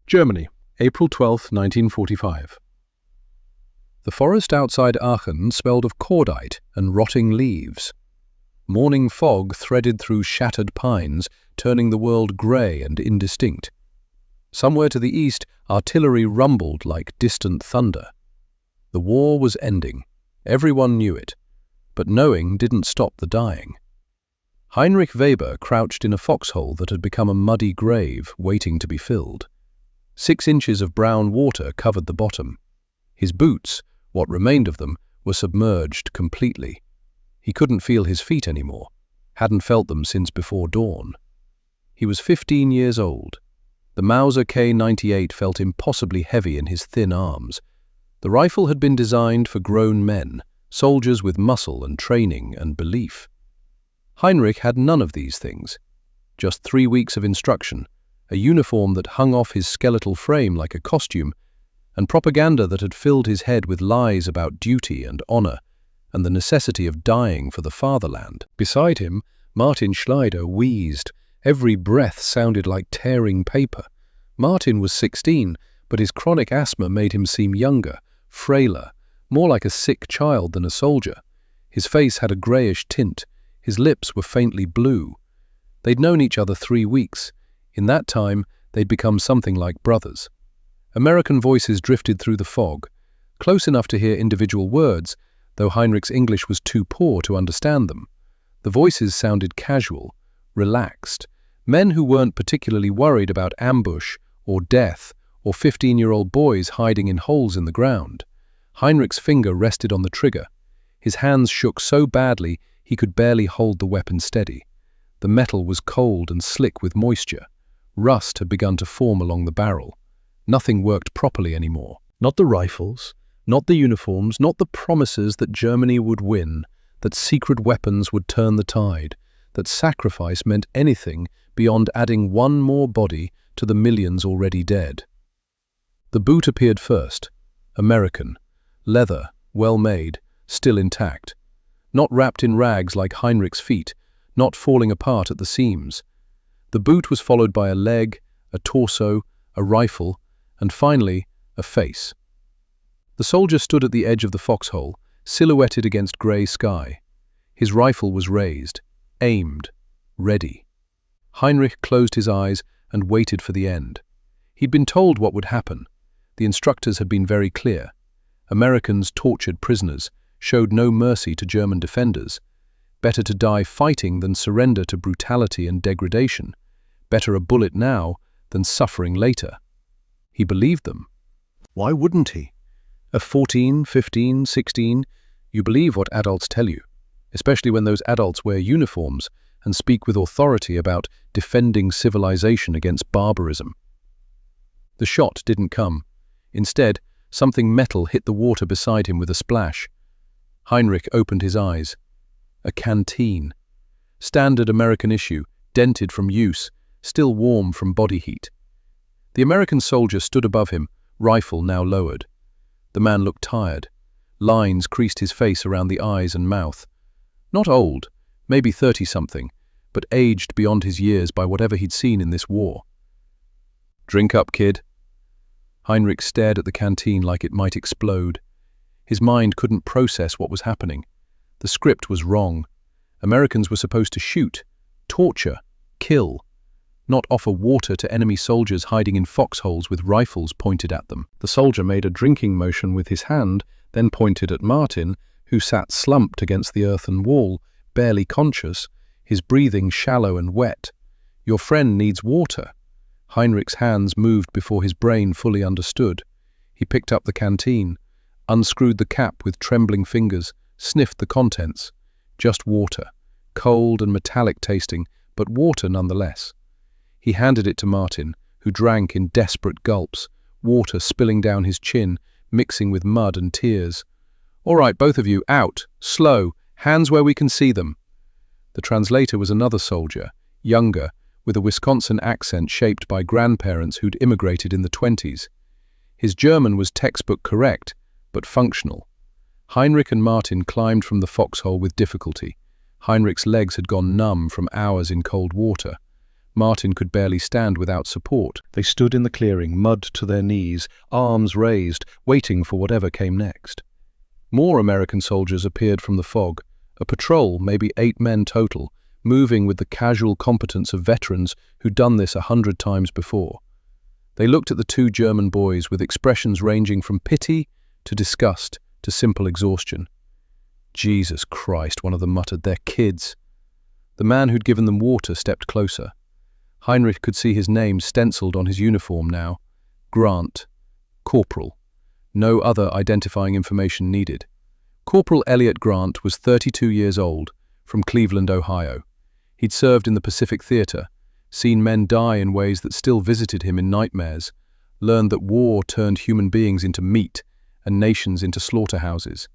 Germany, April 12, 1945. The forest outside Aachen smelled of cordite and rotting leaves. Morning fog threaded through shattered pines, turning the world grey and indistinct. Somewhere to the east, artillery rumbled like distant thunder. The war was ending. Everyone knew it. But knowing didn't stop the dying. Heinrich Weber crouched in a foxhole that had become a muddy grave waiting to be filled. 6 inches of brown water covered the bottom. His boots, what remained of them, were submerged completely. He couldn't feel his feet anymore, hadn't felt them since before dawn. He was 15 years old. The Mauser K98 felt impossibly heavy in his thin arms. The rifle had been designed for grown men, soldiers with muscle and training and belief. Heinrich had none of these things. Just 3 weeks of instruction, a uniform that hung off his skeletal frame like a costume, and propaganda that had filled his head with lies about duty and honor and the necessity of dying for the fatherland. Beside him, Martin Schleider wheezed. Every breath sounded like tearing paper. Martin was 16, but his chronic asthma made him seem younger, frailer, more like a sick child than a soldier. His face had a greyish tint. His lips were faintly blue. They'd known each other 3 weeks. In that time, they'd become something like brothers. American voices drifted through the fog, close enough to hear individual words, though Heinrich's English was too poor to understand them. The voices sounded casual, relaxed, men who weren't particularly worried about ambush or death or 15-year-old boys hiding in holes in the ground. Heinrich's finger rested on the trigger. His hands shook so badly he could barely hold the weapon steady. The metal was cold and slick with moisture. Rust had begun to form along the barrel. Nothing worked properly anymore. Not the rifles, not the uniforms, not the promises that Germany would win, that secret weapons would turn the tide, that sacrifice meant anything beyond adding one more body to the millions already dead. The boot appeared first. American. Leather, well-made, still intact. Not wrapped in rags like Heinrich's feet, not falling apart at the seams. The boot was followed by a leg, a torso, a rifle, and finally, a face. The soldier stood at the edge of the foxhole, silhouetted against grey sky. His rifle was raised, aimed, ready. Heinrich closed his eyes and waited for the end. He'd been told what would happen. The instructors had been very clear. Americans tortured prisoners, showed no mercy to German defenders. Better to die fighting than surrender to brutality and degradation. Better a bullet now than suffering later. He believed them. Why wouldn't he? At 14, 15, 16, you believe what adults tell you, especially when those adults wear uniforms and speak with authority about defending civilization against barbarism. The shot didn't come. Instead, something metal hit the water beside him with a splash. Heinrich opened his eyes. A canteen. Standard American issue, dented from use, still warm from body heat. The American soldier stood above him, rifle now lowered. The man looked tired. Lines creased his face around the eyes and mouth. Not old, maybe 30-something, but aged beyond his years by whatever he'd seen in this war. "Drink up, kid." Heinrich stared at the canteen like it might explode. His mind couldn't process what was happening. The script was wrong. Americans were supposed to shoot, torture, kill, not offer water to enemy soldiers hiding in foxholes with rifles pointed at them. The soldier made a drinking motion with his hand, then pointed at Martin, who sat slumped against the earthen wall, barely conscious, his breathing shallow and wet. "Your friend needs water." Heinrich's hands moved before his brain fully understood. He picked up the canteen, unscrewed the cap with trembling fingers, sniffed the contents. Just water, cold and metallic tasting, but water nonetheless. He handed it to Martin, who drank in desperate gulps, water spilling down his chin, mixing with mud and tears. "All right, both of you, out, slow, hands where we can see them." The translator was another soldier, younger, with a Wisconsin accent shaped by grandparents who'd immigrated in the 20s. His German was textbook correct, but functional. Heinrich and Martin climbed from the foxhole with difficulty. Heinrich's legs had gone numb from hours in cold water. Martin could barely stand without support. They stood in the clearing, mud to their knees, arms raised, waiting for whatever came next. More American soldiers appeared from the fog, a patrol, maybe 8 men total, moving with the casual competence of veterans who'd done this 100 times before. They looked at the 2 German boys with expressions ranging from pity to disgust to simple exhaustion. "Jesus Christ," one of them muttered, "they're kids." The man who'd given them water stepped closer. Heinrich could see his name stenciled on his uniform now. Grant. Corporal. No other identifying information needed. Corporal Elliot Grant was 32 years old, from Cleveland, Ohio. He'd served in the Pacific Theater, seen men die in ways that still visited him in nightmares, learned that war turned human beings into meat and nations into slaughterhouses.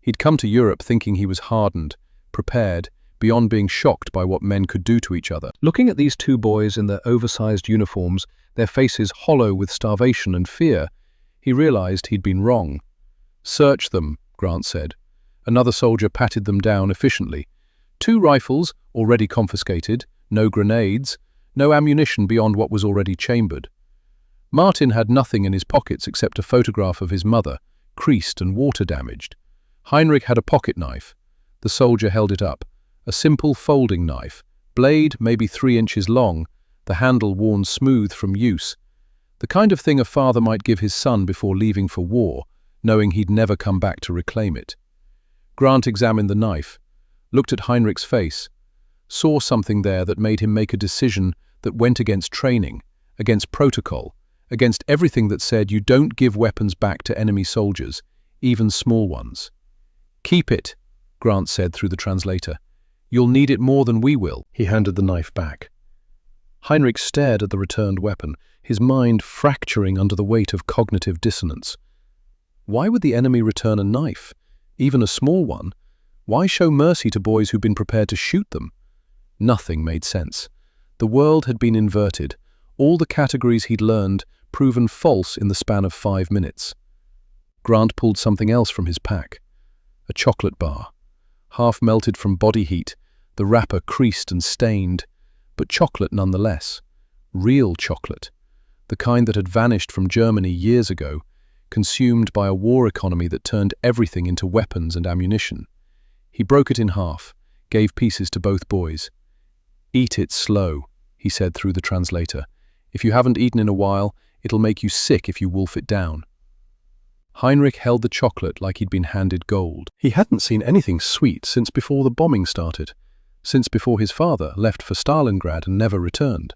He'd come to Europe thinking he was hardened, prepared, beyond being shocked by what men could do to each other. Looking at these 2 boys in their oversized uniforms, their faces hollow with starvation and fear, he realized he'd been wrong. "Search them," Grant said. Another soldier patted them down efficiently. 2 rifles, already confiscated, no grenades, no ammunition beyond what was already chambered. Martin had nothing in his pockets except a photograph of his mother, creased and water-damaged. Heinrich had a pocket knife. The soldier held it up. A simple folding knife, blade maybe 3 inches long, the handle worn smooth from use. The kind of thing a father might give his son before leaving for war, knowing he'd never come back to reclaim it. Grant examined the knife, looked at Heinrich's face, saw something there that made him make a decision that went against training, against protocol, against everything that said you don't give weapons back to enemy soldiers, even small ones. "Keep it," Grant said through the translator. "You'll need it more than we will." He handed the knife back. Heinrich stared at the returned weapon, his mind fracturing under the weight of cognitive dissonance. Why would the enemy return a knife, even a small one? Why show mercy to boys who'd been prepared to shoot them? Nothing made sense. The world had been inverted, all the categories he'd learned proven false in the span of 5 minutes. Grant pulled something else from his pack. A chocolate bar. Half melted from body heat, the wrapper creased and stained, but chocolate nonetheless. Real chocolate. The kind that had vanished from Germany years ago, consumed by a war economy that turned everything into weapons and ammunition. He broke it in half, gave pieces to both boys. "Eat it slow," he said through the translator. "If you haven't eaten in a while, it'll make you sick if you wolf it down." Heinrich held the chocolate like he'd been handed gold. He hadn't seen anything sweet since before the bombing started, since before his father left for Stalingrad and never returned,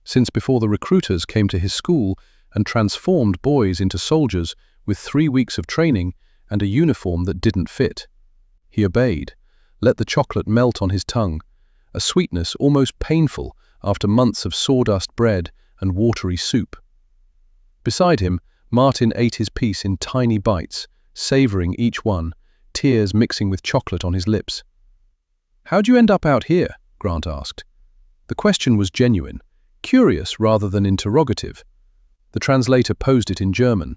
since before the recruiters came to his school and transformed boys into soldiers with 3 weeks of training and a uniform that didn't fit. He obeyed, let the chocolate melt on his tongue, a sweetness almost painful after months of sawdust bread and watery soup. Beside him, Martin ate his piece in tiny bites, savoring each one, tears mixing with chocolate on his lips. "How'd you end up out here?" Grant asked. The question was genuine, curious rather than interrogative. The translator posed it in German.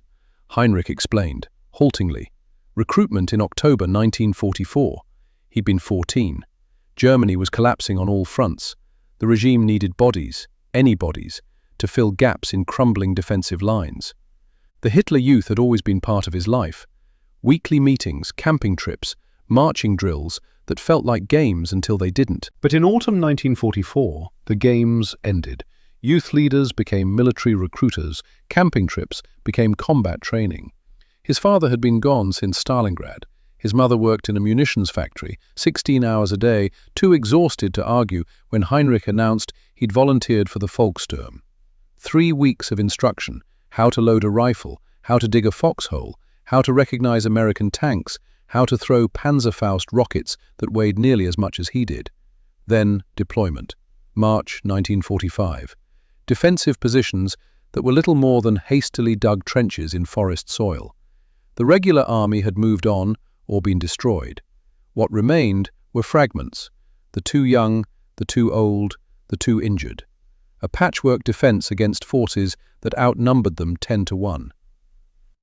Heinrich explained, haltingly. Recruitment in October 1944. He'd been 14. Germany was collapsing on all fronts. The regime needed bodies, any bodies, to fill gaps in crumbling defensive lines. The Hitler Youth had always been part of his life. Weekly meetings, camping trips, marching drills that felt like games until they didn't. But in autumn 1944, the games ended. Youth leaders became military recruiters, camping trips became combat training. His father had been gone since Stalingrad. His mother worked in a munitions factory, 16 hours a day, too exhausted to argue when Heinrich announced he'd volunteered for the Volkssturm. 3 weeks of instruction, how to load a rifle, how to dig a foxhole, how to recognize American tanks, how to throw Panzerfaust rockets that weighed nearly as much as he did. Then deployment. March 1945. Defensive positions that were little more than hastily dug trenches in forest soil. The regular army had moved on or been destroyed. What remained were fragments, the too young, the too old, the too injured. A patchwork defense against forces that outnumbered them 10-1.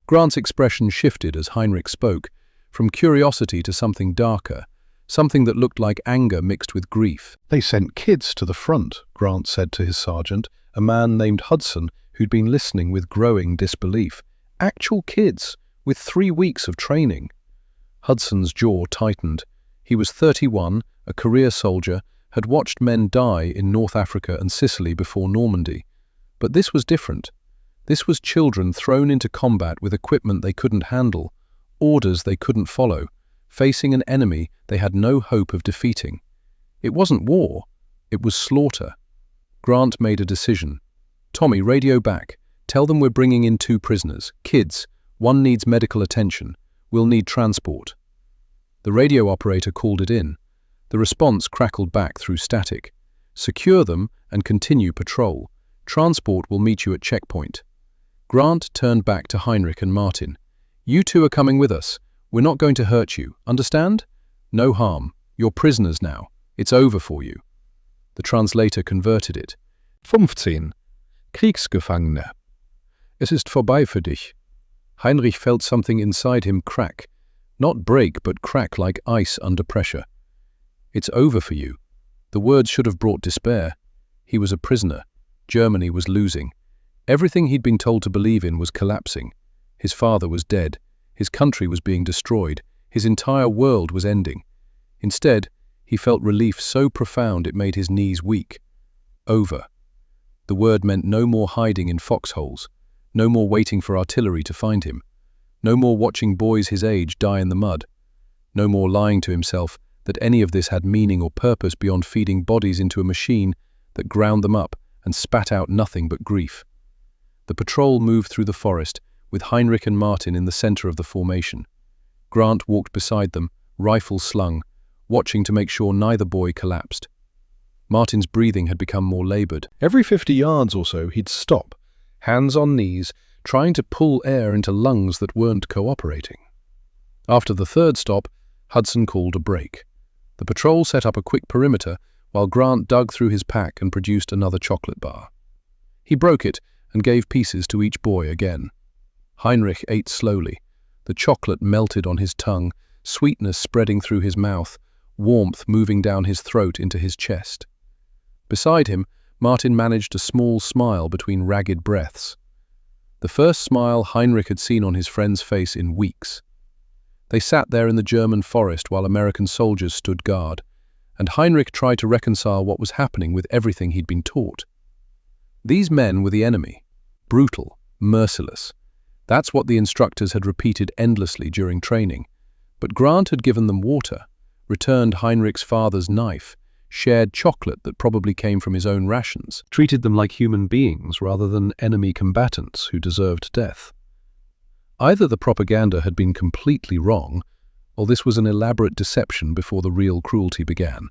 Grant's expression shifted as Heinrich spoke, from curiosity to something darker, something that looked like anger mixed with grief. "They sent kids to the front," Grant said to his sergeant, a man named Hudson who'd been listening with growing disbelief. "Actual kids, with 3 weeks of training." Hudson's jaw tightened. He was 31, a career soldier, had watched men die in North Africa and Sicily before Normandy. But this was different. This was children thrown into combat with equipment they couldn't handle, orders they couldn't follow, facing an enemy they had no hope of defeating. It wasn't war, it was slaughter. Grant made a decision. "Tommy, radio back. Tell them we're bringing in 2 prisoners. Kids. One needs medical attention. We'll need transport." The radio operator called it in. The response crackled back through static. "Secure them and continue patrol. Transport will meet you at checkpoint." Grant turned back to Heinrich and Martin. "You 2 are coming with us. We're not going to hurt you. Understand? No harm. You're prisoners now. It's over for you." The translator converted it. 15. Kriegsgefangene. Es ist vorbei für dich. Heinrich felt something inside him crack. Not break, but crack like ice under pressure. "It's over for you." The words should have brought despair. He was a prisoner. Germany was losing. Everything he'd been told to believe in was collapsing. His father was dead. His country was being destroyed. His entire world was ending. Instead, he felt relief so profound it made his knees weak. Over. The word meant no more hiding in foxholes, no more waiting for artillery to find him, no more watching boys his age die in the mud, no more lying to himself that any of this had meaning or purpose beyond feeding bodies into a machine that ground them up and spat out nothing but grief. The patrol moved through the forest, with Heinrich and Martin in the center of the formation. Grant walked beside them, rifle slung, watching to make sure neither boy collapsed. Martin's breathing had become more labored. Every 50 yards or so, he'd stop, hands on knees, trying to pull air into lungs that weren't cooperating. After the 3rd stop, Hudson called a break. The patrol set up a quick perimeter while Grant dug through his pack and produced another chocolate bar. He broke it and gave pieces to each boy again. Heinrich ate slowly. The chocolate melted on his tongue, sweetness spreading through his mouth, warmth moving down his throat into his chest. Beside him, Martin managed a small smile between ragged breaths. The first smile Heinrich had seen on his friend's face in weeks. They sat there in the German forest while American soldiers stood guard, and Heinrich tried to reconcile what was happening with everything he'd been taught. These men were the enemy, brutal, merciless. That's what the instructors had repeated endlessly during training. But Grant had given them water, returned Heinrich's father's knife, shared chocolate that probably came from his own rations, treated them like human beings rather than enemy combatants who deserved death. Either the propaganda had been completely wrong, or this was an elaborate deception before the real cruelty began.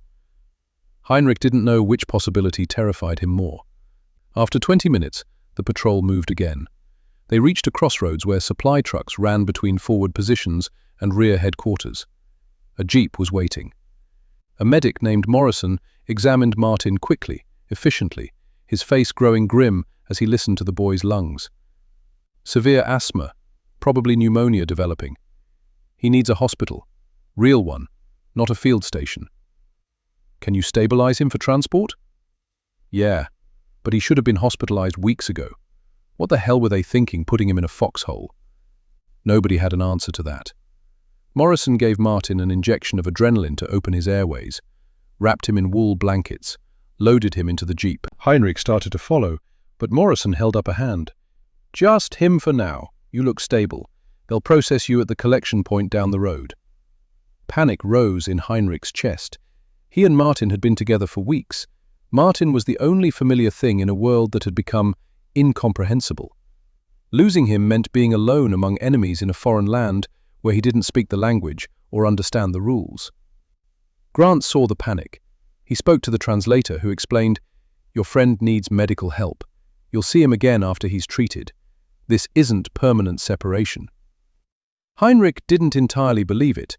Heinrich didn't know which possibility terrified him more. After 20 minutes, the patrol moved again. They reached a crossroads where supply trucks ran between forward positions and rear headquarters. A jeep was waiting. A medic named Morrison examined Martin quickly, efficiently, his face growing grim as he listened to the boy's lungs. Severe asthma, probably pneumonia developing. He needs a hospital. Real one, not a field station. Can you stabilize him for transport? Yeah, but he should have been hospitalized weeks ago. What the hell were they thinking, putting him in a foxhole? Nobody had an answer to that. Morrison gave Martin an injection of adrenaline to open his airways, wrapped him in wool blankets, loaded him into the jeep. Heinrich started to follow, but Morrison held up a hand. Just him for now. You look stable. They'll process you at the collection point down the road. Panic rose in Heinrich's chest. He and Martin had been together for weeks. Martin was the only familiar thing in a world that had become incomprehensible. Losing him meant being alone among enemies in a foreign land where he didn't speak the language or understand the rules. Grant saw the panic. He spoke to the translator, who explained, "Your friend needs medical help. You'll see him again after he's treated. This isn't permanent separation." Heinrich didn't entirely believe it,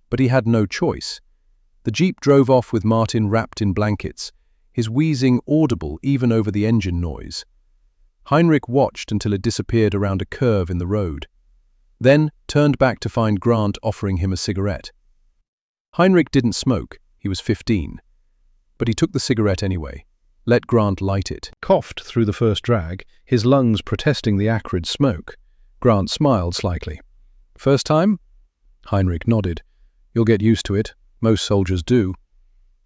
but he had no choice. The jeep drove off with Martin wrapped in blankets, his wheezing audible even over the engine noise. Heinrich watched until it disappeared around a curve in the road, then turned back to find Grant offering him a cigarette. Heinrich didn't smoke, he was 15. But he took the cigarette anyway, let Grant light it. Coughed through the first drag, his lungs protesting the acrid smoke. Grant smiled slightly. "First time?" Heinrich nodded. "You'll get used to it. Most soldiers do."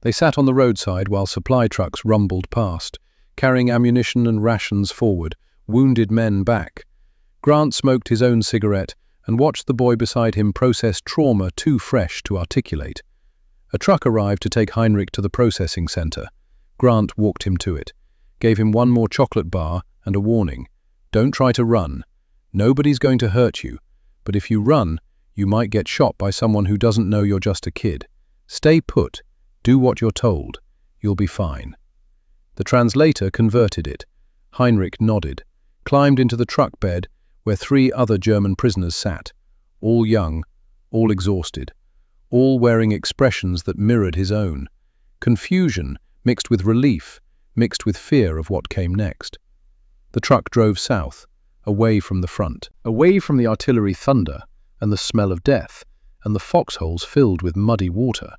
They sat on the roadside while supply trucks rumbled past, carrying ammunition and rations forward, wounded men back. Grant smoked his own cigarette and watched the boy beside him process trauma too fresh to articulate. A truck arrived to take Heinrich to the processing center. Grant walked him to it, gave him one more chocolate bar and a warning. "Don't try to run. Nobody's going to hurt you, but if you run, you might get shot by someone who doesn't know you're just a kid. Stay put. Do what you're told. You'll be fine." The translator converted it. Heinrich nodded, climbed into the truck bed where 3 other German prisoners sat, all young, all exhausted, all wearing expressions that mirrored his own. Confusion mixed with relief, mixed with fear of what came next. The truck drove south, away from the front, away from the artillery thunder and the smell of death and the foxholes filled with muddy water,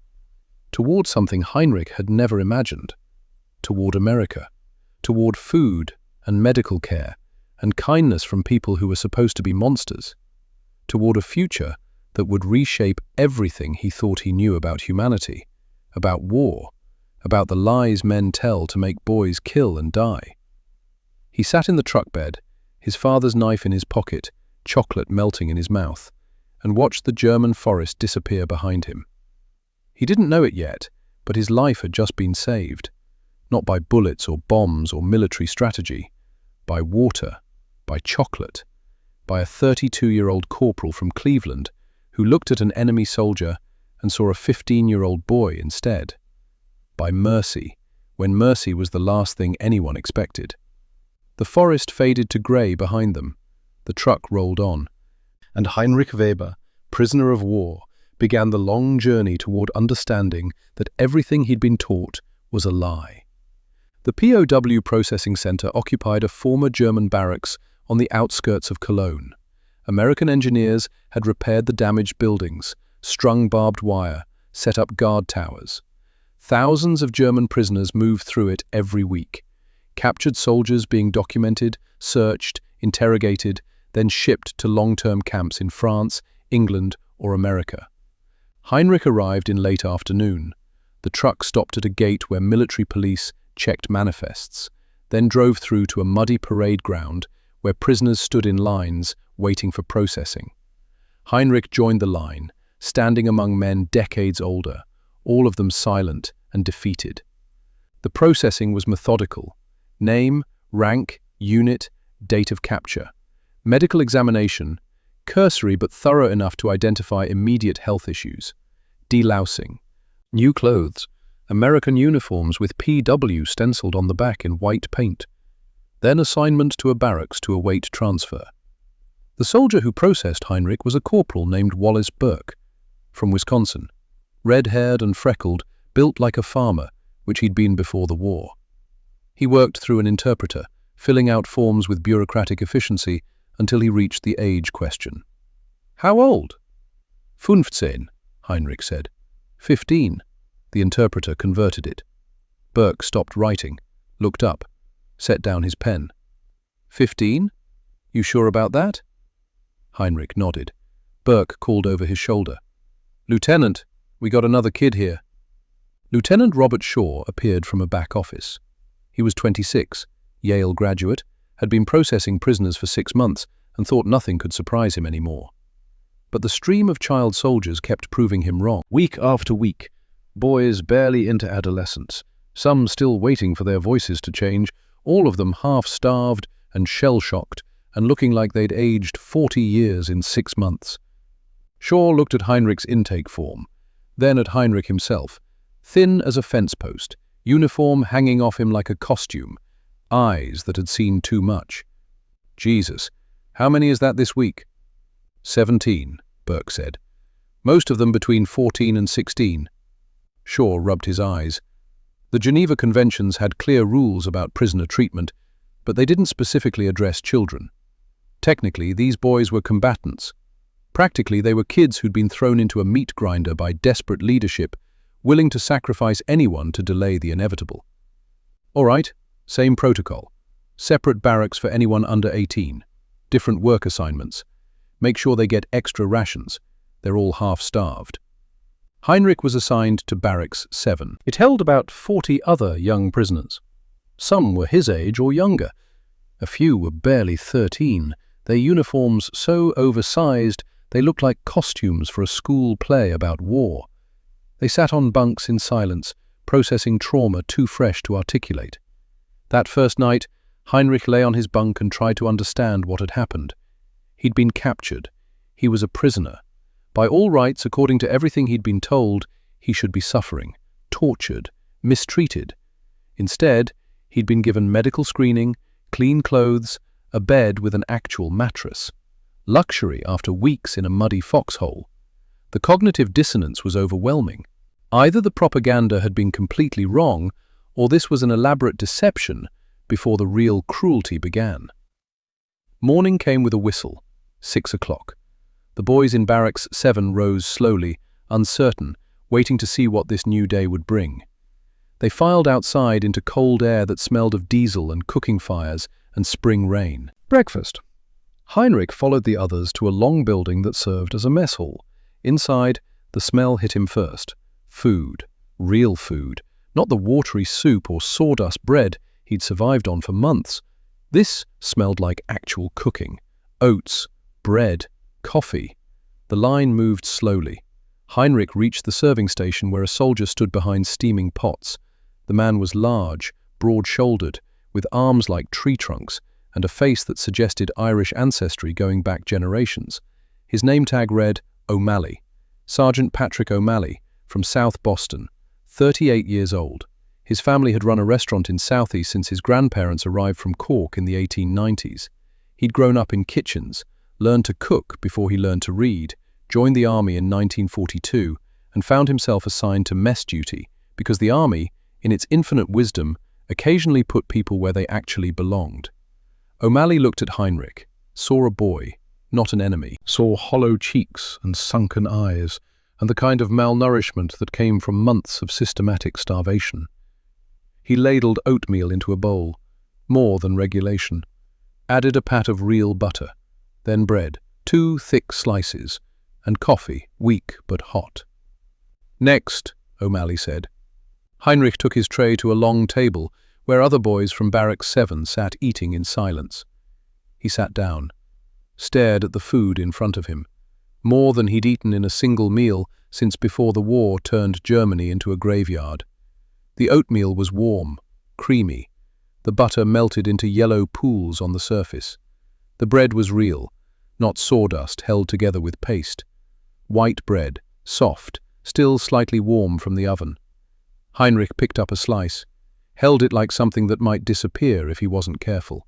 toward something Heinrich had never imagined, toward America, toward food and medical care and kindness from people who were supposed to be monsters, toward a future that would reshape everything he thought he knew about humanity, about war, about the lies men tell to make boys kill and die. He sat in the truck bed, his father's knife in his pocket, chocolate melting in his mouth, and watched the German forest disappear behind him. He didn't know it yet, but his life had just been saved, not by bullets or bombs or military strategy, by water, by chocolate, by a 32-year-old corporal from Cleveland who looked at an enemy soldier and saw a 15-year-old boy instead, by mercy, when mercy was the last thing anyone expected. The forest faded to grey behind them. The truck rolled on, and Heinrich Weber, prisoner of war, began the long journey toward understanding that everything he'd been taught was a lie. The POW processing center occupied a former German barracks on the outskirts of Cologne. American engineers had repaired the damaged buildings, strung barbed wire, set up guard towers. Thousands of German prisoners moved through it every week, captured soldiers being documented, searched, interrogated, then shipped to long-term camps in France, England, or America. Heinrich arrived in late afternoon. The truck stopped at a gate where military police checked manifests, then drove through to a muddy parade ground where prisoners stood in lines waiting for processing. Heinrich joined the line, standing among men decades older, all of them silent and defeated. The processing was methodical. Name, rank, unit, date of capture. Medical examination, cursory but thorough enough to identify immediate health issues. Delousing. New clothes. American uniforms with PW stenciled on the back in white paint. Then assignment to a barracks to await transfer. The soldier who processed Heinrich was a corporal named Wallace Burke, from Wisconsin. Red-haired and freckled, built like a farmer, which he'd been before the war. He worked through an interpreter, filling out forms with bureaucratic efficiency until he reached the age question. "How old?" "15," Heinrich said. "15." The interpreter converted it. Burke stopped writing, looked up, set down his pen. "15? You sure about that?" Heinrich nodded. Burke called over his shoulder. "Lieutenant, we got another kid here." Lieutenant Robert Shaw appeared from a back office. He was 26, Yale graduate, had been processing prisoners for 6 months and thought nothing could surprise him anymore. But the stream of child soldiers kept proving him wrong. Week after week, boys barely into adolescence, some still waiting for their voices to change, all of them half-starved and shell-shocked and looking like they'd aged 40 years in 6 months. Shaw looked at Heinrich's intake form, then at Heinrich himself, thin as a fence post, uniform hanging off him like a costume, eyes that had seen too much. "Jesus, how many is that this week?" 17, Burke said. "Most of them between 14 and 16. Shaw rubbed his eyes. The Geneva Conventions had clear rules about prisoner treatment, but they didn't specifically address children. Technically, these boys were combatants, Practically, they were kids who'd been thrown into a meat grinder by desperate leadership, willing to sacrifice anyone to delay the inevitable. All right, same protocol. Separate barracks for anyone under 18. Different work assignments. Make sure they get extra rations. They're all half-starved. Heinrich was assigned to Barracks 7. It held about 40 other young prisoners. Some were his age or younger. A few were barely 13, their uniforms so oversized they looked like costumes for a school play about war. They sat on bunks in silence, processing trauma too fresh to articulate. That first night, Heinrich lay on his bunk and tried to understand what had happened. He'd been captured. He was a prisoner. By all rights, according to everything he'd been told, he should be suffering, tortured, mistreated. Instead, he'd been given medical screening, clean clothes, a bed with an actual mattress. Luxury after weeks in a muddy foxhole. The cognitive dissonance was overwhelming. Either the propaganda had been completely wrong, or this was an elaborate deception before the real cruelty began. Morning came with a whistle. 6 o'clock. The boys in Barracks 7 rose slowly, uncertain, waiting to see what this new day would bring. They filed outside into cold air that smelled of diesel and cooking fires and spring rain. Breakfast. Heinrich followed the others to a long building that served as a mess hall. Inside, the smell hit him first. Food. Real food. Not the watery soup or sawdust bread he'd survived on for months. This smelled like actual cooking. Oats, bread, coffee. The line moved slowly. Heinrich reached the serving station where a soldier stood behind steaming pots. The man was large, broad-shouldered, with arms like tree trunks and a face that suggested Irish ancestry going back generations. His name tag read O'Malley. Sergeant Patrick O'Malley, from South Boston, 38 years old. His family had run a restaurant in Southie since his grandparents arrived from Cork in the 1890s. He'd grown up in kitchens, learned to cook before he learned to read, joined the army in 1942, and found himself assigned to mess duty because the army, in its infinite wisdom, occasionally put people where they actually belonged. O'Malley looked at Heinrich, saw a boy, not an enemy, saw hollow cheeks and sunken eyes, and the kind of malnourishment that came from months of systematic starvation. He ladled oatmeal into a bowl, more than regulation, added a pat of real butter, then bread, 2 thick slices, and coffee, weak but hot. "Next," O'Malley said. Heinrich took his tray to a long table where other boys from Barracks 7 sat eating in silence. He sat down, stared at the food in front of him, more than he'd eaten in a single meal since before the war turned Germany into a graveyard. The oatmeal was warm, creamy. The butter melted into yellow pools on the surface. The bread was real, not sawdust held together with paste. White bread, soft, still slightly warm from the oven. Heinrich picked up a slice, held it like something that might disappear if he wasn't careful.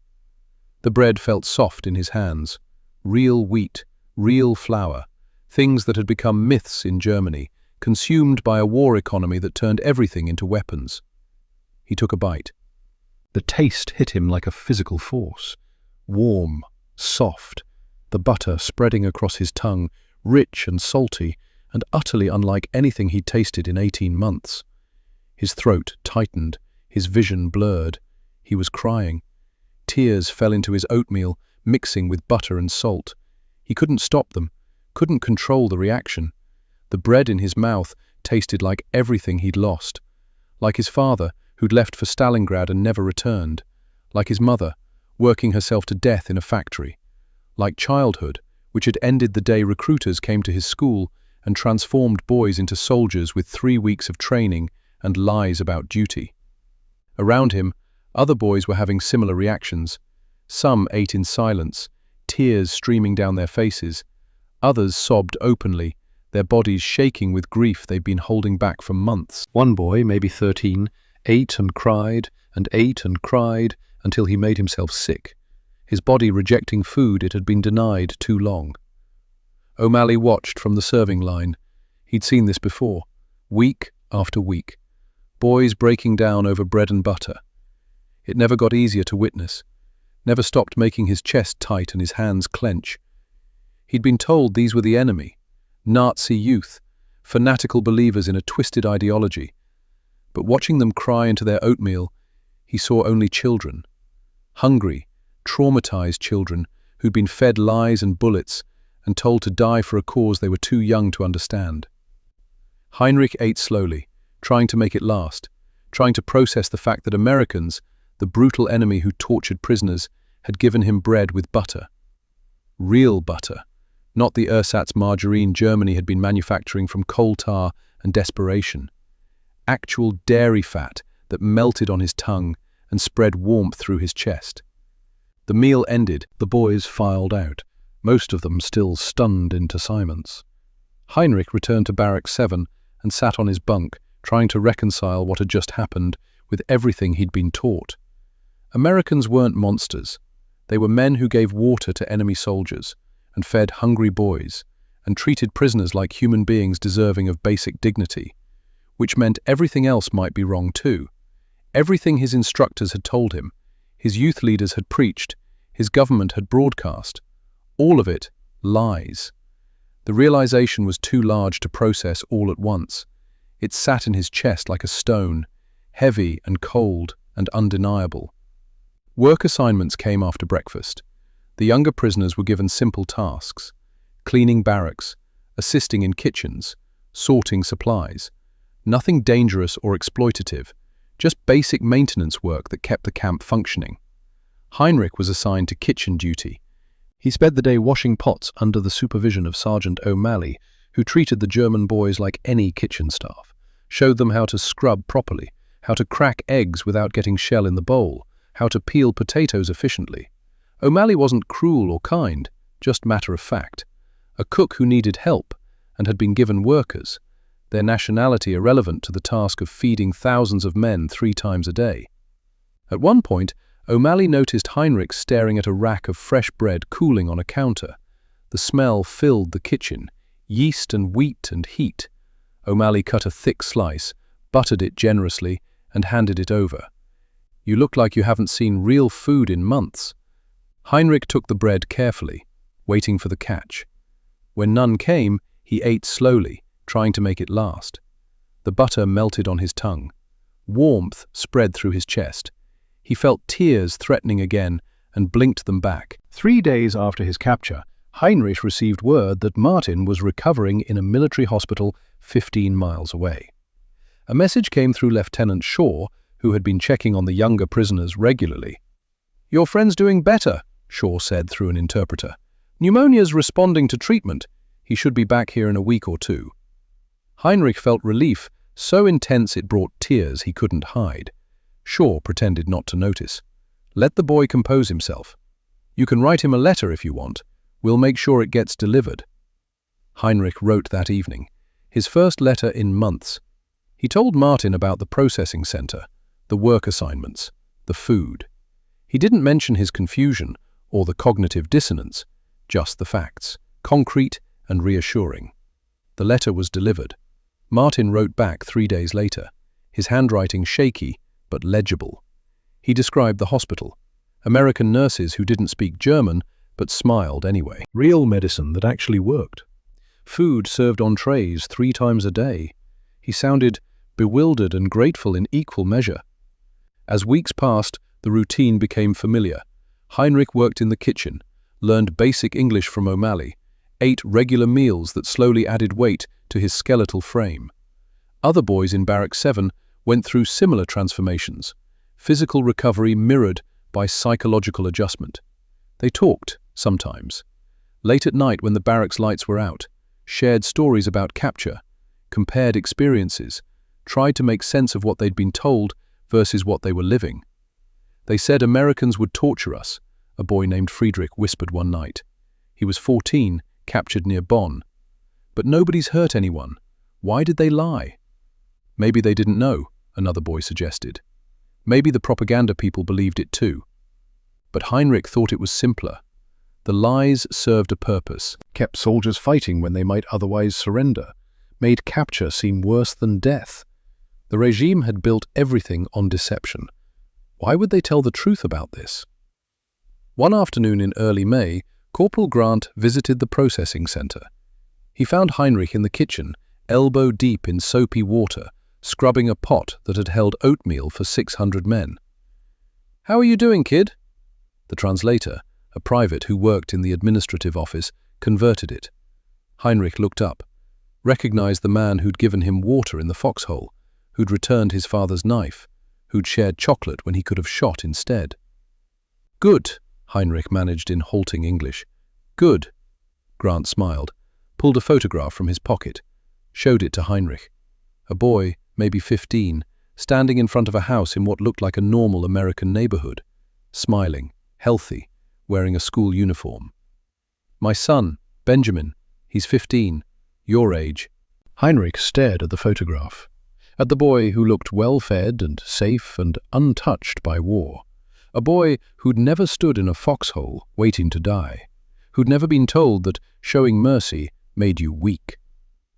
The bread felt soft in his hands. Real wheat, real flour, things that had become myths in Germany, consumed by a war economy that turned everything into weapons. He took a bite. The taste hit him like a physical force. Warm, soft, the butter spreading across his tongue, rich and salty, and utterly unlike anything he'd tasted in 18 months. His throat tightened, his vision blurred. He was crying. Tears fell into his oatmeal, mixing with butter and salt. He couldn't stop them, couldn't control the reaction. The bread in his mouth tasted like everything he'd lost. Like his father, who'd left for Stalingrad and never returned. Like his mother, working herself to death in a factory. Like childhood, which had ended the day recruiters came to his school and transformed boys into soldiers with 3 weeks of training and lies about duty. Around him, other boys were having similar reactions. Some ate in silence, tears streaming down their faces. Others sobbed openly, their bodies shaking with grief they'd been holding back for months. One boy, maybe 13, ate and cried until he made himself sick, his body rejecting food it had been denied too long. O'Malley watched from the serving line. He'd seen this before, week after week. Boys breaking down over bread and butter. It never got easier to witness, never stopped making his chest tight and his hands clench. He'd been told these were the enemy, Nazi youth, fanatical believers in a twisted ideology. But watching them cry into their oatmeal, he saw only children. Hungry, traumatized children who'd been fed lies and bullets and told to die for a cause they were too young to understand. Heinrich ate slowly, trying to make it last, trying to process the fact that Americans, the brutal enemy who tortured prisoners, had given him bread with butter. Real butter, not the ersatz margarine Germany had been manufacturing from coal tar and desperation. Actual dairy fat that melted on his tongue and spread warmth through his chest. The meal ended, the boys filed out, most of them still stunned into silence. Heinrich returned to Barrack 7 and sat on his bunk, trying to reconcile what had just happened with everything he'd been taught. Americans weren't monsters. They were men who gave water to enemy soldiers and fed hungry boys and treated prisoners like human beings deserving of basic dignity, which meant everything else might be wrong too. Everything his instructors had told him, his youth leaders had preached, his government had broadcast, all of it lies. The realization was too large to process all at once. It sat in his chest like a stone, heavy and cold and undeniable. Work assignments came after breakfast. The younger prisoners were given simple tasks: cleaning barracks, assisting in kitchens, sorting supplies. Nothing dangerous or exploitative, just basic maintenance work that kept the camp functioning. Heinrich was assigned to kitchen duty. He spent the day washing pots under the supervision of Sergeant O'Malley, who treated the German boys like any kitchen staff, showed them how to scrub properly, how to crack eggs without getting shell in the bowl, how to peel potatoes efficiently. O'Malley wasn't cruel or kind, just matter of fact. A cook who needed help and had been given workers, their nationality irrelevant to the task of feeding thousands of men 3 times a day. At one point, O'Malley noticed Heinrich staring at a rack of fresh bread cooling on a counter. The smell filled the kitchen, yeast and wheat and heat. O'Malley cut a thick slice, buttered it generously, and handed it over. "You look like you haven't seen real food in months." Heinrich took the bread carefully, waiting for the catch. When none came, he ate slowly, trying to make it last. The butter melted on his tongue. Warmth spread through his chest. He felt tears threatening again and blinked them back. 3 days after his capture, Heinrich received word that Martin was recovering in a military hospital 15 miles away. A message came through Lieutenant Shaw, who had been checking on the younger prisoners regularly. "Your friend's doing better," Shaw said through an interpreter. "Pneumonia's responding to treatment. He should be back here in a week or 2. Heinrich felt relief, so intense it brought tears he couldn't hide. Shaw pretended not to notice. "Let the boy compose himself. You can write him a letter if you want. We'll make sure it gets delivered." Heinrich wrote that evening, his first letter in months. He told Martin about the processing center, the work assignments, the food. He didn't mention his confusion or the cognitive dissonance, just the facts, concrete and reassuring. The letter was delivered. Martin wrote back 3 days later, his handwriting shaky but legible. He described the hospital, American nurses who didn't speak German but smiled anyway. Real medicine that actually worked. Food served on trays 3 times a day. He sounded bewildered and grateful in equal measure. As weeks passed, the routine became familiar. Heinrich worked in the kitchen, learned basic English from O'Malley, ate regular meals that slowly added weight to his skeletal frame. Other boys in Barrack 7 went through similar transformations, physical recovery mirrored by psychological adjustment. They talked, sometimes. Late at night when the barracks lights were out, shared stories about capture, compared experiences, tried to make sense of what they'd been told versus what they were living. "They said Americans would torture us," a boy named Friedrich whispered one night. He was 14, captured near Bonn. "But nobody's hurt anyone. Why did they lie?" "Maybe they didn't know," another boy suggested. "Maybe the propaganda people believed it too." But Heinrich thought it was simpler. The lies served a purpose, kept soldiers fighting when they might otherwise surrender, made capture seem worse than death. The regime had built everything on deception. Why would they tell the truth about this? One afternoon in early May, Corporal Grant visited the processing center. He found Heinrich in the kitchen, elbow deep in soapy water, scrubbing a pot that had held oatmeal for 600 men. "How are you doing, kid?" The translator, a private who worked in the administrative office, converted it. Heinrich looked up, recognized the man who'd given him water in the foxhole, who'd returned his father's knife, who'd shared chocolate when he could have shot instead. "Good," Heinrich managed in halting English. "Good." Grant smiled, pulled a photograph from his pocket, showed it to Heinrich. A boy, maybe 15, standing in front of a house in what looked like a normal American neighborhood, smiling, healthy, wearing a school uniform. "My son, Benjamin. He's 15, your age." Heinrich stared at the photograph, at the boy who looked well-fed and safe and untouched by war. A boy who'd never stood in a foxhole waiting to die, who'd never been told that showing mercy made you weak.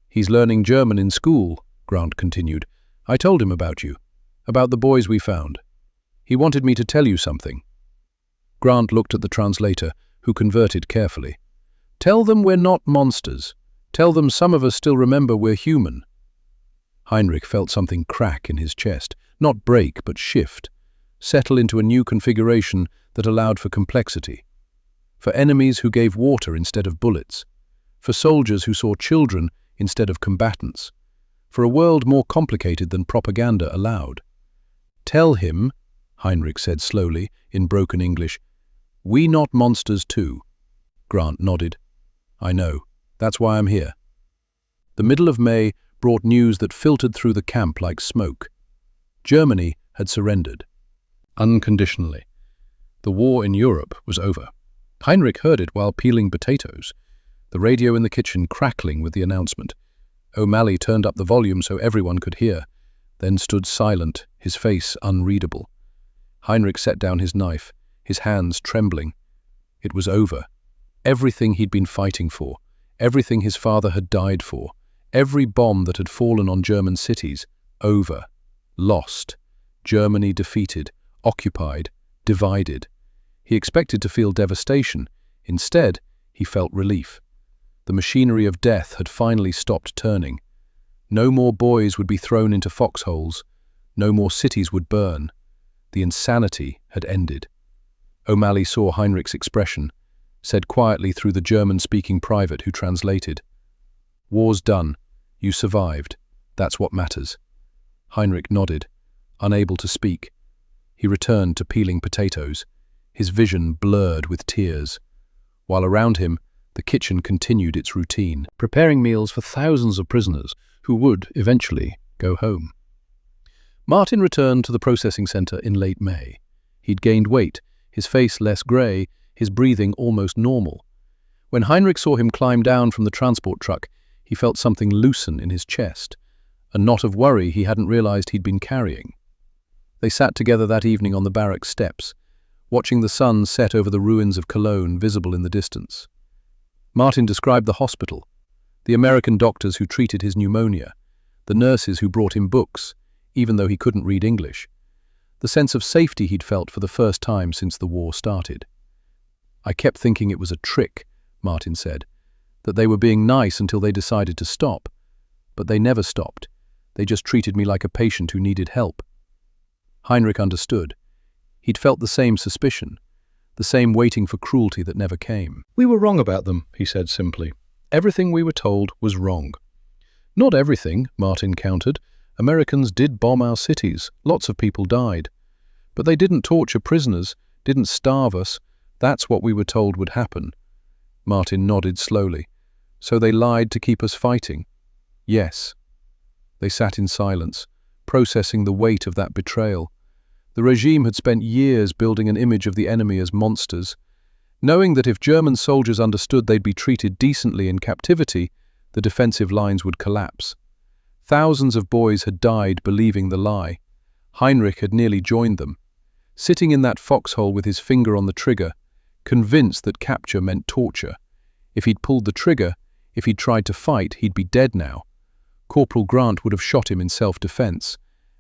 "He's learning German in school," Grant continued. "I told him about you, about the boys we found. He wanted me to tell you something." Grant looked at the translator, who converted carefully. "Tell them we're not monsters. Tell them some of us still remember we're human." Heinrich felt something crack in his chest, not break but shift, settle into a new configuration that allowed for complexity. For enemies who gave water instead of bullets. For soldiers who saw children instead of combatants. For a world more complicated than propaganda allowed. "Tell him," Heinrich said slowly, in broken English, "we not monsters too." Grant nodded. "I know. That's why I'm here." The middle of May brought news that filtered through the camp like smoke. Germany had surrendered. Unconditionally. The war in Europe was over. Heinrich heard it while peeling potatoes, the radio in the kitchen crackling with the announcement. O'Malley turned up the volume so everyone could hear, then stood silent, his face unreadable. Heinrich set down his knife, his hands trembling. It was over. Everything he'd been fighting for, everything his father had died for, every bomb that had fallen on German cities, over. Lost. Germany defeated, occupied, divided. He expected to feel devastation. Instead, he felt relief. The machinery of death had finally stopped turning. No more boys would be thrown into foxholes. No more cities would burn. The insanity had ended. O'Malley saw Heinrich's expression, said quietly through the German-speaking private who translated, "War's done. You survived. That's what matters." Heinrich nodded, unable to speak. He returned to peeling potatoes, his vision blurred with tears, while around him the kitchen continued its routine, preparing meals for thousands of prisoners who would eventually go home. Martin returned to the processing center in late May. He'd gained weight, his face less grey, his breathing almost normal. When Heinrich saw him climb down from the transport truck, he felt something loosen in his chest, a knot of worry he hadn't realized he'd been carrying. They sat together that evening on the barracks steps, watching the sun set over the ruins of Cologne visible in the distance. Martin described the hospital, the American doctors who treated his pneumonia, the nurses who brought him books, even though he couldn't read English, the sense of safety he'd felt for the first time since the war started. "I kept thinking it was a trick," Martin said, "that they were being nice until they decided to stop. But they never stopped. They just treated me like a patient who needed help." Heinrich understood. He'd felt the same suspicion, the same waiting for cruelty that never came. "We were wrong about them," he said simply. "Everything we were told was wrong." "Not everything," Martin countered. "Americans did bomb our cities. Lots of people died. But they didn't torture prisoners, didn't starve us. That's what we were told would happen." Martin nodded slowly. "So they lied to keep us fighting?" "Yes." They sat in silence, processing the weight of that betrayal. The regime had spent years building an image of the enemy as monsters, knowing that if German soldiers understood they'd be treated decently in captivity, the defensive lines would collapse. Thousands of boys had died believing the lie. Heinrich had nearly joined them, sitting in that foxhole with his finger on the trigger, convinced that capture meant torture. If he'd pulled the trigger, if he'd tried to fight, he'd be dead now. Corporal Grant would have shot him in self-defense,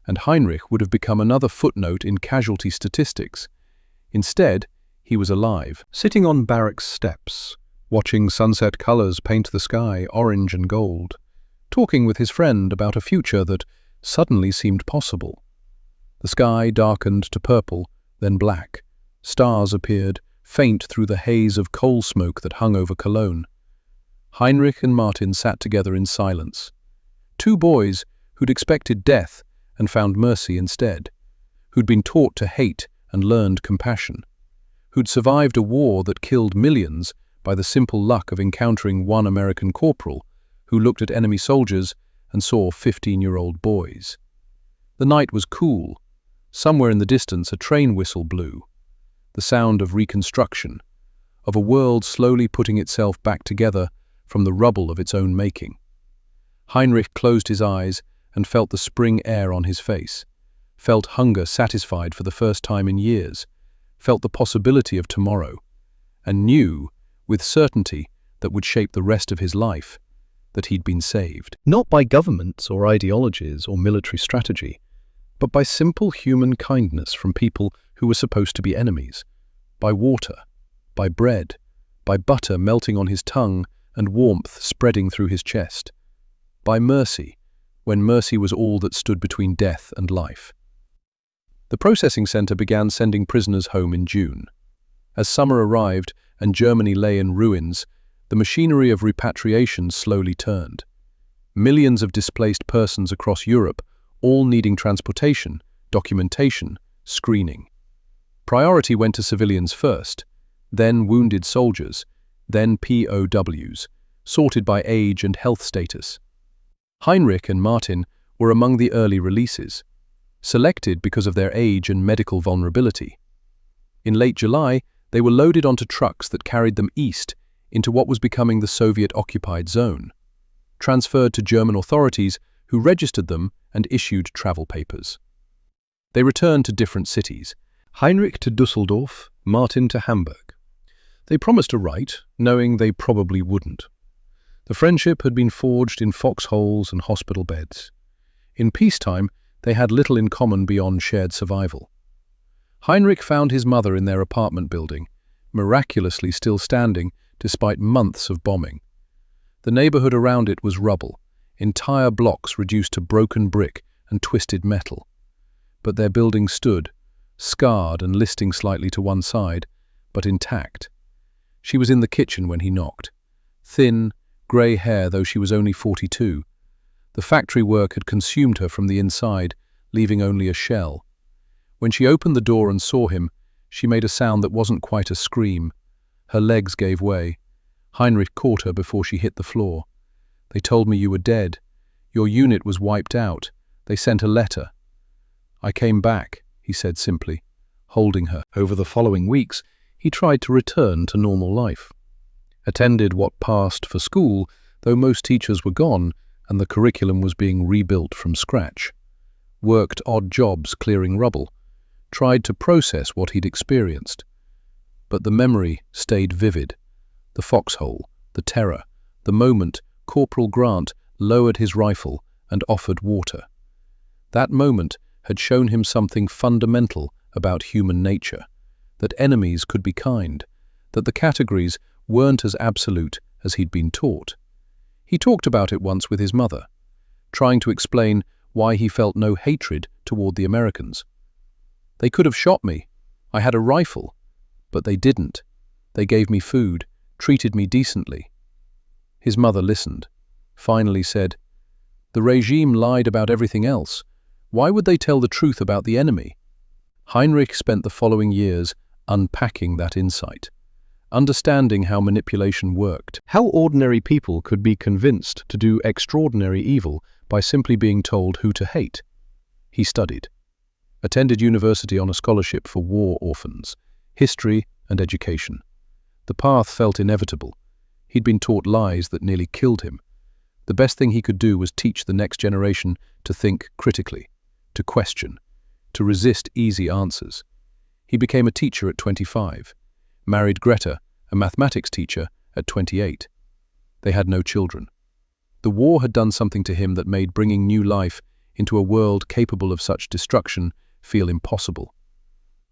and Heinrich would have become another footnote in casualty statistics. Instead, he was alive, sitting on barracks steps, watching sunset colors paint the sky orange and gold, talking with his friend about a future that suddenly seemed possible. The sky darkened to purple, then black. Stars appeared, faint through the haze of coal smoke that hung over Cologne. Heinrich and Martin sat together in silence. Two boys who'd expected death and found mercy instead, who'd been taught to hate and learned compassion, who'd survived a war that killed millions by the simple luck of encountering one American corporal who looked at enemy soldiers and saw 15-year-old boys. The night was cool. Somewhere in the distance a train whistle blew, the sound of reconstruction, of a world slowly putting itself back together from the rubble of its own making. Heinrich closed his eyes and felt the spring air on his face, felt hunger satisfied for the first time in years, felt the possibility of tomorrow, and knew, with certainty that would shape the rest of his life, that he'd been saved. Not by governments or ideologies or military strategy, but by simple human kindness from people who were supposed to be enemies, by water, by bread, by butter melting on his tongue and warmth spreading through his chest, by mercy, when mercy was all that stood between death and life. The processing center began sending prisoners home in June. As summer arrived and Germany lay in ruins, the machinery of repatriation slowly turned. Millions of displaced persons across Europe, all needing transportation, documentation, screening. Priority went to civilians first, then wounded soldiers, then POWs, sorted by age and health status. Heinrich and Martin were among the early releases, selected because of their age and medical vulnerability. In late July, they were loaded onto trucks that carried them east into what was becoming the Soviet-occupied zone, transferred to German authorities who registered them and issued travel papers. They returned to different cities, Heinrich to Düsseldorf, Martin to Hamburg. They promised to write, knowing they probably wouldn't. The friendship had been forged in foxholes and hospital beds. In peacetime, they had little in common beyond shared survival. Heinrich found his mother in their apartment building, miraculously still standing despite months of bombing. The neighborhood around it was rubble, entire blocks reduced to broken brick and twisted metal. But their building stood, scarred and listing slightly to one side, but intact. She was in the kitchen when he knocked. Thin, grey hair, though she was only 42. The factory work had consumed her from the inside, leaving only a shell. When she opened the door and saw him, she made a sound that wasn't quite a scream. Her legs gave way. Heinrich caught her before she hit the floor. "They told me you were dead. Your unit was wiped out. They sent a letter." "I came back," he said simply, holding her. Over the following weeks, he tried to return to normal life. Attended what passed for school, though most teachers were gone and the curriculum was being rebuilt from scratch. Worked odd jobs clearing rubble. Tried to process what he'd experienced. But the memory stayed vivid. The foxhole, the terror, the moment Corporal Grant lowered his rifle and offered water. That moment had shown him something fundamental about human nature, that enemies could be kind, that the categories weren't as absolute as he'd been taught. He talked about it once with his mother, trying to explain why he felt no hatred toward the Americans. "They could have shot me. I had a rifle. But they didn't. They gave me food, treated me decently." His mother listened, finally said, "The regime lied about everything else. Why would they tell the truth about the enemy?" Heinrich spent the following years unpacking that insight, understanding how manipulation worked, how ordinary people could be convinced to do extraordinary evil by simply being told who to hate. He studied, attended university on a scholarship for war orphans, history and education. The path felt inevitable. He'd been taught lies that nearly killed him. The best thing he could do was teach the next generation to think critically, to question, to resist easy answers. He became a teacher at 25, married Greta, a mathematics teacher, at 28. They had no children. The war had done something to him that made bringing new life into a world capable of such destruction feel impossible.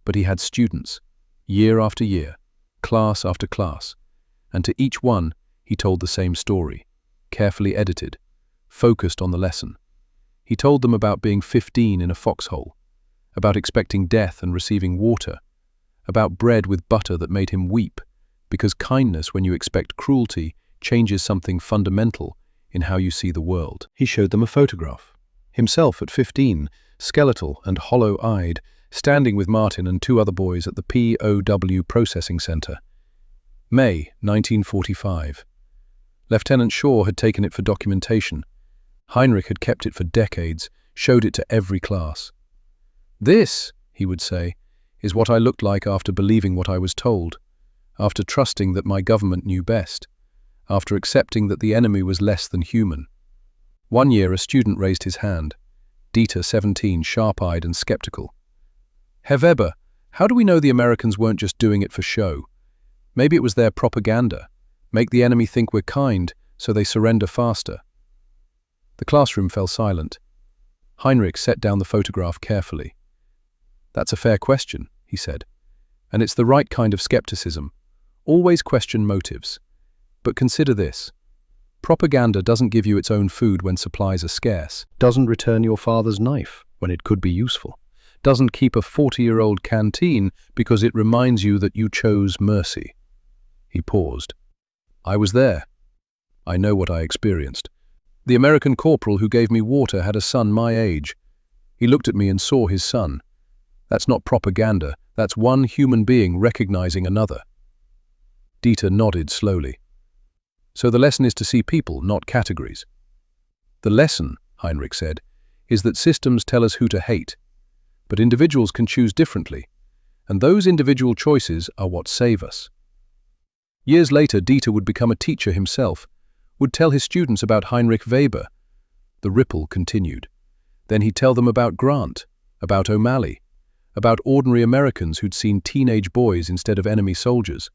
But he had students, year after year, class after class, and to each one he told the same story, carefully edited, focused on the lesson. He told them about being 15 in a foxhole, about expecting death and receiving water, about bread with butter that made him weep, because kindness, when you expect cruelty, changes something fundamental in how you see the world. He showed them a photograph. Himself at 15, skeletal and hollow-eyed, standing with Martin and two other boys at the POW Processing Center. May 1945. Lieutenant Shaw had taken it for documentation. Heinrich had kept it for decades, showed it to every class. "This," he would say, "is what I looked like after believing what I was told, after trusting that my government knew best, after accepting that the enemy was less than human." One year a student raised his hand. Dieter, 17, sharp-eyed and skeptical. "Herr Weber, how do we know the Americans weren't just doing it for show? Maybe it was their propaganda. Make the enemy think we're kind, so they surrender faster." The classroom fell silent. Heinrich set down the photograph carefully. "That's a fair question," he said. "And it's the right kind of skepticism. Always question motives. But consider this. Propaganda doesn't give you its own food when supplies are scarce, doesn't return your father's knife when it could be useful, doesn't keep a 40-year-old canteen because it reminds you that you chose mercy." He paused. "I was there. I know what I experienced. The American corporal who gave me water had a son my age. He looked at me and saw his son. That's not propaganda. That's one human being recognizing another." Dieter nodded slowly. "So the lesson is to see people, not categories." "The lesson," Heinrich said, "is that systems tell us who to hate. But individuals can choose differently, and those individual choices are what save us." Years later, Dieter would become a teacher himself, would tell his students about Heinrich Weber. The ripple continued. Then he'd tell them about Grant, about O'Malley, about ordinary Americans who'd seen teenage boys instead of enemy soldiers.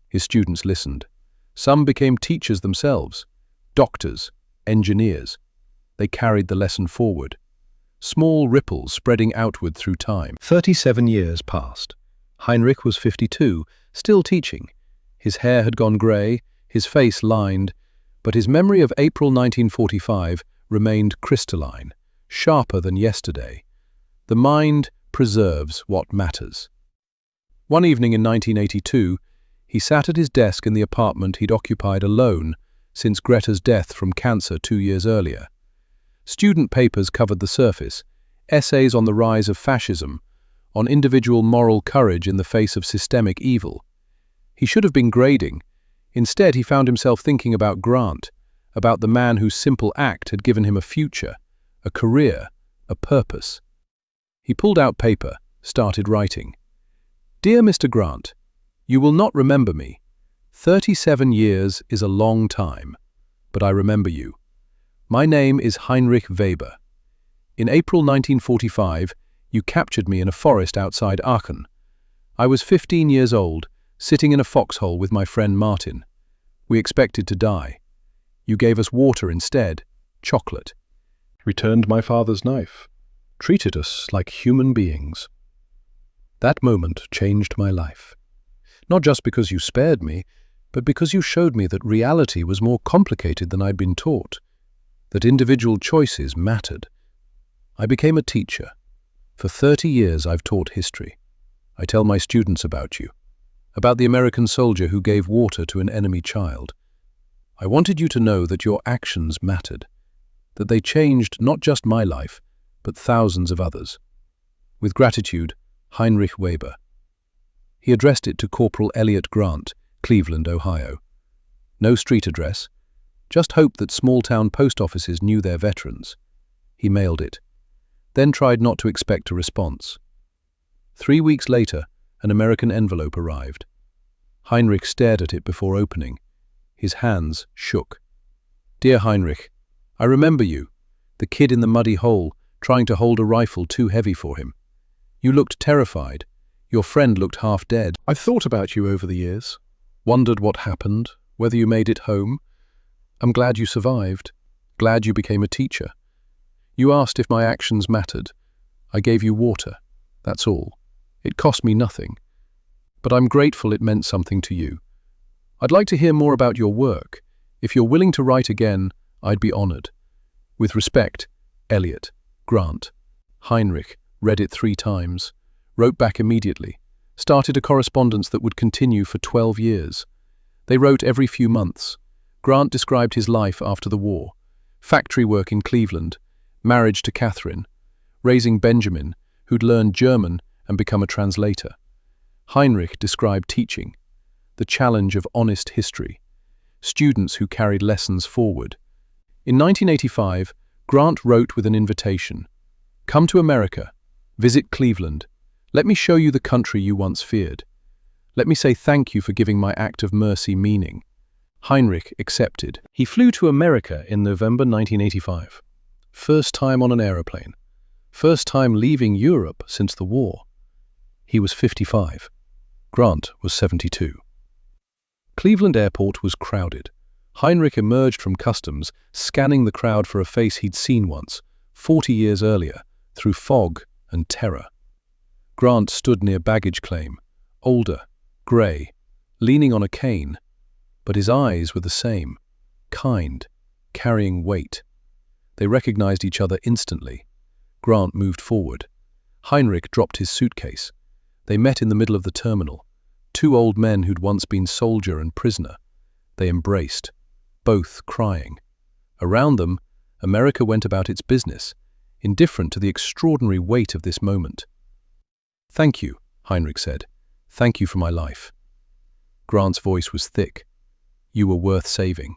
His students listened. Some became teachers themselves, doctors, engineers. They carried the lesson forward. Small ripples spreading outward through time. 37 years passed. Heinrich was 52, still teaching. His hair had gone grey, his face lined, but his memory of April 1945 remained crystalline, sharper than yesterday. The mind preserves what matters. One evening in 1982, he sat at his desk in the apartment he'd occupied alone since Greta's death from cancer 2 years earlier. Student papers covered the surface, essays on the rise of fascism, on individual moral courage in the face of systemic evil. He should have been grading. Instead, he found himself thinking about Grant, about the man whose simple act had given him a future, a career, a purpose. He pulled out paper, started writing. "Dear Mr. Grant, you will not remember me. 37 years is a long time, but I remember you. My name is Heinrich Weber. In April 1945, you captured me in a forest outside Aachen. I was 15 years old, sitting in a foxhole with my friend Martin. We expected to die. You gave us water instead, chocolate. Returned my father's knife. Treated us like human beings. That moment changed my life. Not just because you spared me, but because you showed me that reality was more complicated than I'd been taught, that individual choices mattered. I became a teacher. For 30 years I've taught history. I tell my students about you, about the American soldier who gave water to an enemy child. I wanted you to know that your actions mattered, that they changed not just my life, but thousands of others. With gratitude, Heinrich Weber." He addressed it to Corporal Elliot Grant, Cleveland, Ohio. No street address, just hope that small-town post offices knew their veterans. He mailed it, then tried not to expect a response. 3 weeks later, an American envelope arrived. Heinrich stared at it before opening. His hands shook. "Dear Heinrich, I remember you, the kid in the muddy hole, trying to hold a rifle too heavy for him. You looked terrified. Your friend looked half dead. I've thought about you over the years, wondered what happened, whether you made it home. I'm glad you survived, glad you became a teacher. You asked if my actions mattered. I gave you water, that's all. It cost me nothing. but I'm grateful it meant something to you. I'd like to hear more about your work. If you're willing to write again, I'd be honored. With respect, Elliot. Grant. Heinrich read it 3 times, wrote back immediately, started a correspondence that would continue for 12 years. They wrote every few months. Grant described his life after the war, factory work in Cleveland, marriage to Catherine, raising Benjamin, who'd learned German and become a translator. Heinrich described teaching, the challenge of honest history, students who carried lessons forward. In 1985, Grant wrote with an invitation. Come to America, visit Cleveland. Let me show you the country you once feared. Let me say thank you for giving my act of mercy meaning. Heinrich accepted. He flew to America in November 1985. First time on an aeroplane. First time leaving Europe since the war. He was 55. Grant was 72. Cleveland Airport was crowded. Heinrich emerged from customs, scanning the crowd for a face he'd seen once, 40 years earlier, through fog and terror. Grant stood near baggage claim, older, grey, leaning on a cane, but his eyes were the same, kind, carrying weight. They recognized each other instantly. Grant moved forward. Heinrich dropped his suitcase. They met in the middle of the terminal, 2 old men who'd once been soldier and prisoner. They embraced, both crying. Around them, America went about its business, indifferent to the extraordinary weight of this moment. Thank you, Heinrich said. Thank you for my life. Grant's voice was thick. You were worth saving.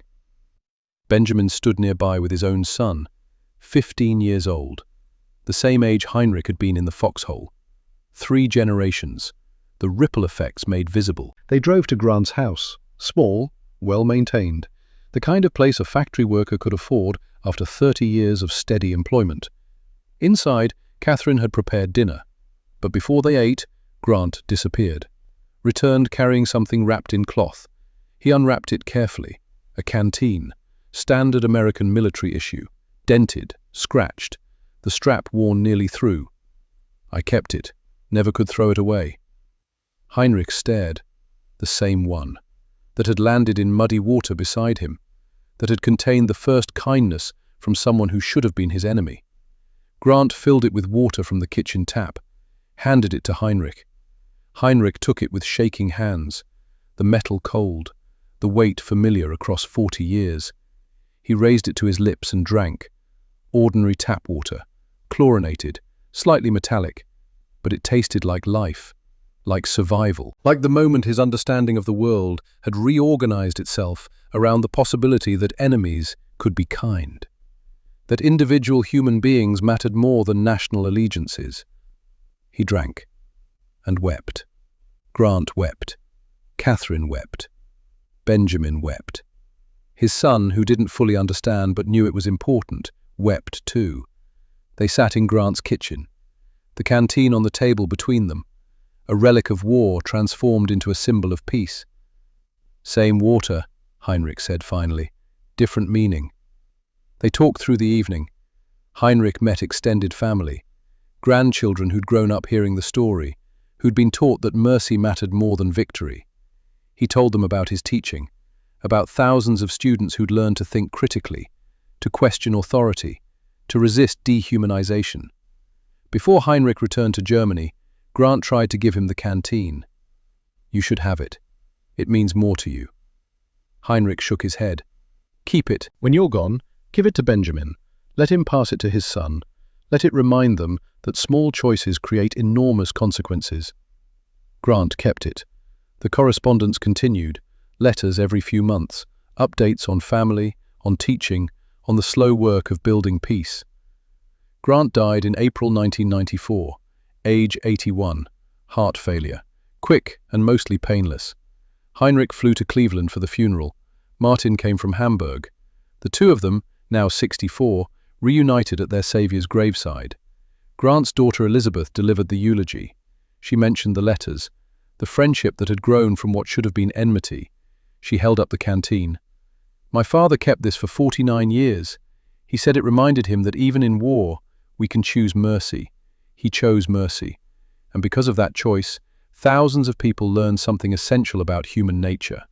Benjamin stood nearby with his own son, 15 years old, the same age Heinrich had been in the foxhole. 3 generations, the ripple effects made visible. They drove to Grant's house, small, well-maintained, the kind of place a factory worker could afford after 30 years of steady employment. Inside, Catherine had prepared dinner, but before they ate, Grant disappeared, returned carrying something wrapped in cloth. He unwrapped it carefully, a canteen, standard American military issue, dented, scratched, the strap worn nearly through. I kept it, never could throw it away. Heinrich stared, the same one, that had landed in muddy water beside him, that had contained the first kindness from someone who should have been his enemy. Grant filled it with water from the kitchen tap, handed it to Heinrich. Heinrich took it with shaking hands, the metal cold, the weight familiar across 40 years. He raised it to his lips and drank. Ordinary tap water, chlorinated, slightly metallic, but it tasted like life, like survival, like the moment his understanding of the world had reorganized itself around the possibility that enemies could be kind, that individual human beings mattered more than national allegiances. He drank and wept. Grant wept. Catherine wept. Benjamin wept. His son, who didn't fully understand but knew it was important, wept too. They sat in Grant's kitchen, the canteen on the table between them, a relic of war transformed into a symbol of peace. Same water, Heinrich said finally, different meaning. They talked through the evening. Heinrich met extended family, grandchildren who'd grown up hearing the story, who'd been taught that mercy mattered more than victory. He told them about his teaching, about thousands of students who'd learned to think critically, to question authority, to resist dehumanization. Before Heinrich returned to Germany, Grant tried to give him the canteen. You should have it. It means more to you. Heinrich shook his head. Keep it. When you're gone, give it to Benjamin. Let him pass it to his son. Let it remind them that small choices create enormous consequences. Grant kept it. The correspondence continued, letters every few months, updates on family, on teaching, on the slow work of building peace. Grant died in April 1994, age 81, heart failure, quick and mostly painless. Heinrich flew to Cleveland for the funeral. Martin came from Hamburg. The two of them, now 64, reunited at their saviour's graveside. Grant's daughter Elizabeth delivered the eulogy. She mentioned the letters, the friendship that had grown from what should have been enmity. She held up the canteen. My father kept this for 49 years. He said it reminded him that even in war, we can choose mercy. He chose mercy. And because of that choice, thousands of people learned something essential about human nature.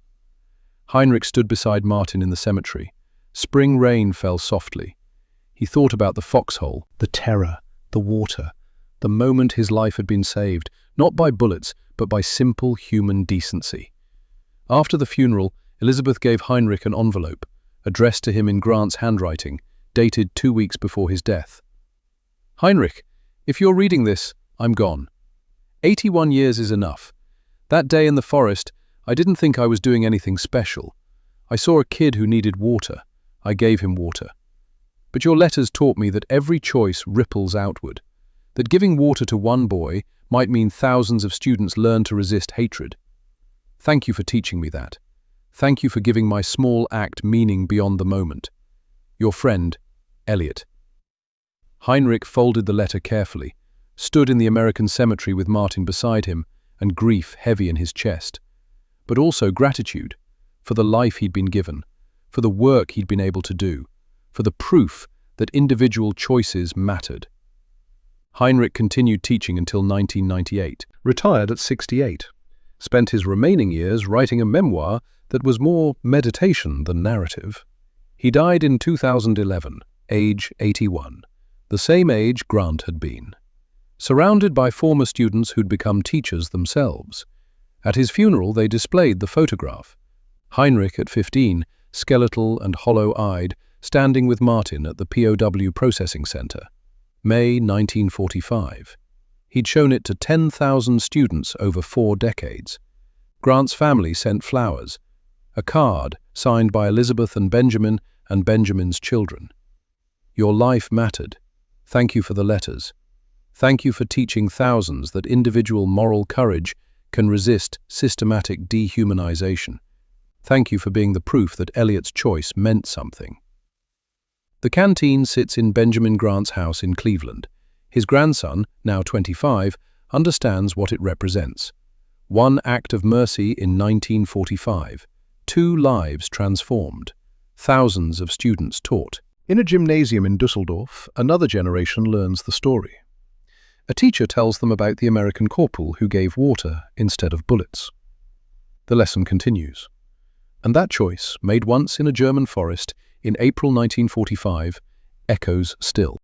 Heinrich stood beside Martin in the cemetery. Spring rain fell softly. He thought about the foxhole, the terror, the water, the moment his life had been saved, not by bullets, but by simple human decency. After the funeral, Elizabeth gave Heinrich an envelope, addressed to him in Grant's handwriting, dated 2 weeks before his death. Heinrich, if you're reading this, I'm gone. 81 years is enough. That day in the forest, I didn't think I was doing anything special. I saw a kid who needed water. I gave him water. But your letters taught me that every choice ripples outward, that giving water to one boy might mean thousands of students learn to resist hatred. Thank you for teaching me that. Thank you for giving my small act meaning beyond the moment. Your friend, Elliot. Heinrich folded the letter carefully, stood in the American cemetery with Martin beside him, and grief heavy in his chest. But also gratitude for the life he'd been given, for the work he'd been able to do, for the proof that individual choices mattered. Heinrich continued teaching until 1998, Retired at 68. Spent his remaining years writing a memoir that was more meditation than narrative. He died in 2011, age 81, the same age Grant had been. Surrounded by former students who'd become teachers themselves. At his funeral, they displayed the photograph. Heinrich at 15, skeletal and hollow-eyed, standing with Martin at the POW Processing Center. May 1945. He'd shown it to 10,000 students over 4 decades. Grant's family sent flowers, a card signed by Elizabeth and Benjamin's children. Your life mattered. Thank you for the letters. Thank you for teaching thousands that individual moral courage can resist systematic dehumanization. Thank you for being the proof that Elliot's choice meant something. The canteen sits in Benjamin Grant's house in Cleveland. His grandson, now 25, understands what it represents. One act of mercy in 1945. 2 lives transformed. Thousands of students taught. In a gymnasium in Dusseldorf, another generation learns the story. A teacher tells them about the American corporal who gave water instead of bullets. The lesson continues. And that choice, made once in a German forest in April 1945, echoes still.